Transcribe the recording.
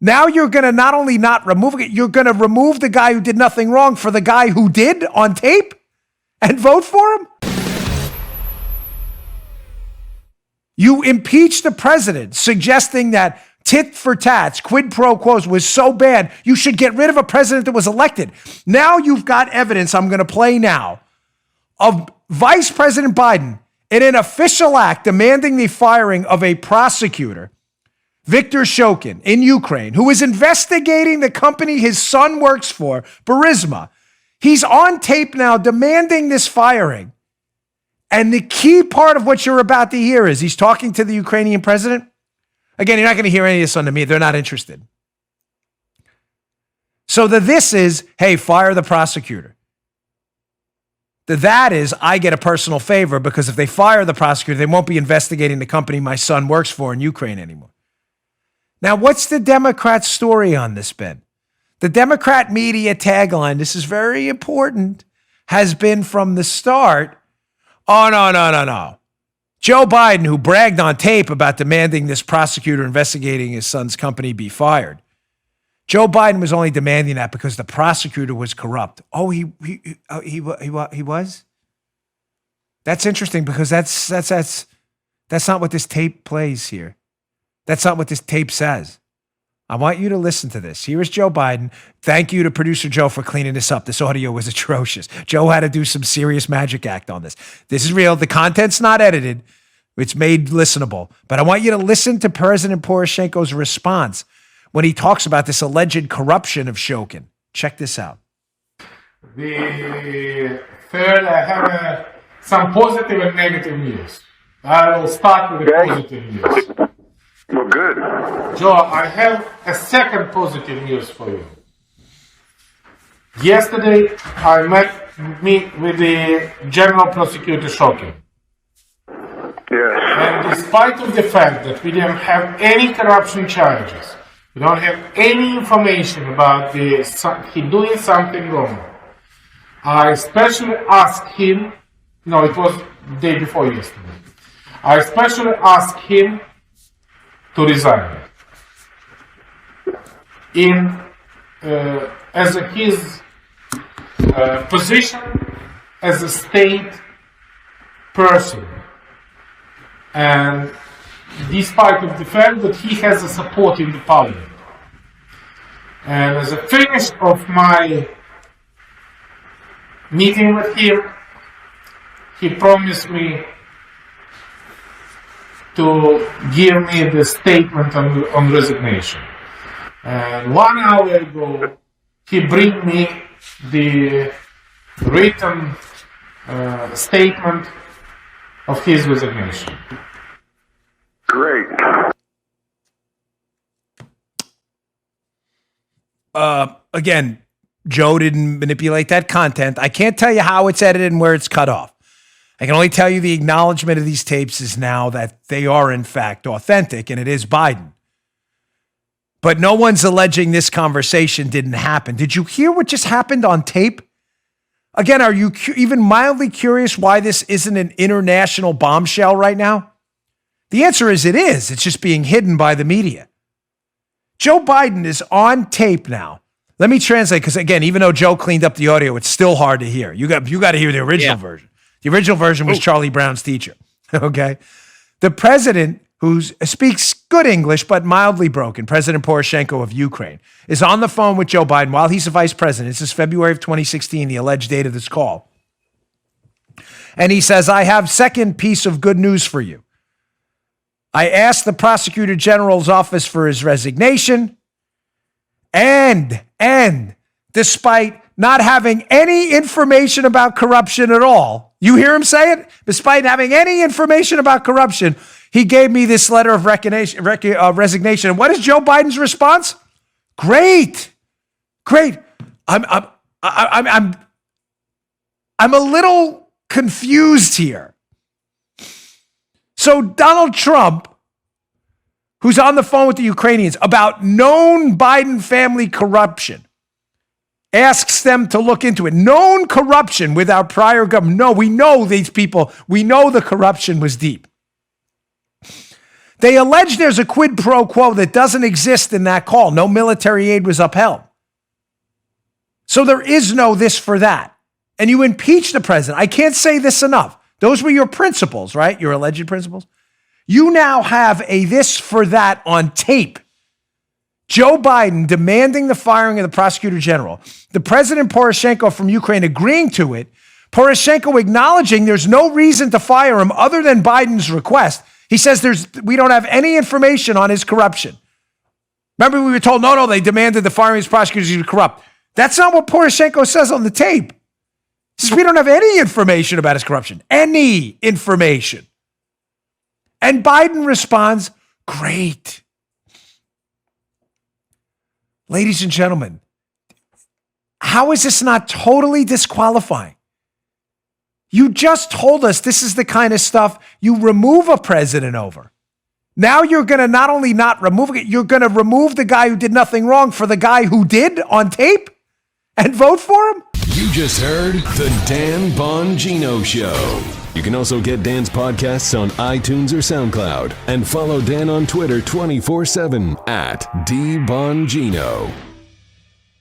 Now you're going to not only not remove it, you're going to remove the guy who did nothing wrong for the guy who did on tape and vote for him? You impeach the president, suggesting that tit for tats, quid pro quos was so bad, you should get rid of a president that was elected. Now you've got evidence, I'm going to play now, of Vice President Biden in an official act demanding the firing of a prosecutor, Viktor Shokin, in Ukraine, who is investigating the company his son works for, Burisma. He's on tape now demanding this firing. And the key part of what you're about to hear is he's talking to the Ukrainian president. Again, you're not going to hear any of this on the media. They're not interested. So this is, hey, fire the prosecutor. That is, I get a personal favor because if they fire the prosecutor, they won't be investigating the company my son works for in Ukraine anymore. Now, what's the Democrat story on this, Ben? The Democrat media tagline, this is very important, has been from the start, oh, no. Joe Biden, who bragged on tape about demanding this prosecutor investigating his son's company be fired. Joe Biden was only demanding that because the prosecutor was corrupt. Oh, he was? That's interesting because that's not what this tape plays here. That's not what this tape says. I want you to listen to this. Here is Joe Biden. Thank you to producer Joe for cleaning this up. This audio was atrocious. Joe had to do some serious magic act on this. This is real. The content's not edited. It's made listenable. But I want you to listen to President Poroshenko's response when he talks about this alleged corruption of Shokin. Check this out. The third, I have some positive and negative news. I will start with the positive news. Well, good. Joe, I have a second positive news for you. Yesterday, I met with the General Prosecutor Shokin. Yes. And despite of the fact that we didn't have any corruption charges, we don't have any information about he doing something wrong, I especially asked him, no, it was the day before yesterday, I especially asked him to resign as his position as a state person, and despite of the fact that he has a support in the parliament. And as a finish of my meeting with him, he promised me to give me the statement on resignation. And 1 hour ago, he bring me the written statement of his resignation. Great. Again, Joe didn't manipulate that content. I can't tell you how it's edited and where it's cut off. I can only tell you the acknowledgement of these tapes is now that they are, in fact, authentic, and it is Biden. But no one's alleging this conversation didn't happen. Did you hear what just happened on tape? Again, are you even mildly curious why this isn't an international bombshell right now? The answer is it is. It's just being hidden by the media. Joe Biden is on tape now. Let me translate, because again, even though Joe cleaned up the audio, it's still hard to hear. You got to hear the original version. The original version was Charlie Brown's teacher. Okay. The president, who speaks good English but mildly broken, President Poroshenko of Ukraine, is on the phone with Joe Biden while he's the vice president. This is February of 2016, the alleged date of this call. And he says, I have second piece of good news for you. I asked the prosecutor general's office for his resignation, and despite not having any information about corruption at all, you hear him say it? Despite having any information about corruption, he gave me this letter of resignation. And what is Joe Biden's response? Great. I'm a little confused here. So Donald Trump, who's on the phone with the Ukrainians about known Biden family corruption, asks them to look into it. Known corruption with our prior government. No, we know these people. We know the corruption was deep. They allege there's a quid pro quo that doesn't exist in that call. No military aid was upheld. So there is no this for that. And you impeach the president. I can't say this enough. Those were your principles, right? Your alleged principles. You now have a this for that on tape. Joe Biden demanding the firing of the prosecutor general. The president Poroshenko from Ukraine agreeing to it. Poroshenko acknowledging there's no reason to fire him other than Biden's request. He says we don't have any information on his corruption. Remember, we were told, no, they demanded the firing of his prosecutors. He was corrupt. That's not what Poroshenko says on the tape. He says we don't have any information about his corruption. Any information. And Biden responds, great. Ladies and gentlemen, how is this not totally disqualifying? You just told us this is the kind of stuff you remove a president over. Now you're going to not only not remove it, you're going to remove the guy who did nothing wrong for the guy who did on tape and vote for him? You just heard The Dan Bongino Show. You can also get Dan's podcasts on iTunes or SoundCloud and follow Dan on Twitter 24/7 @DBongino.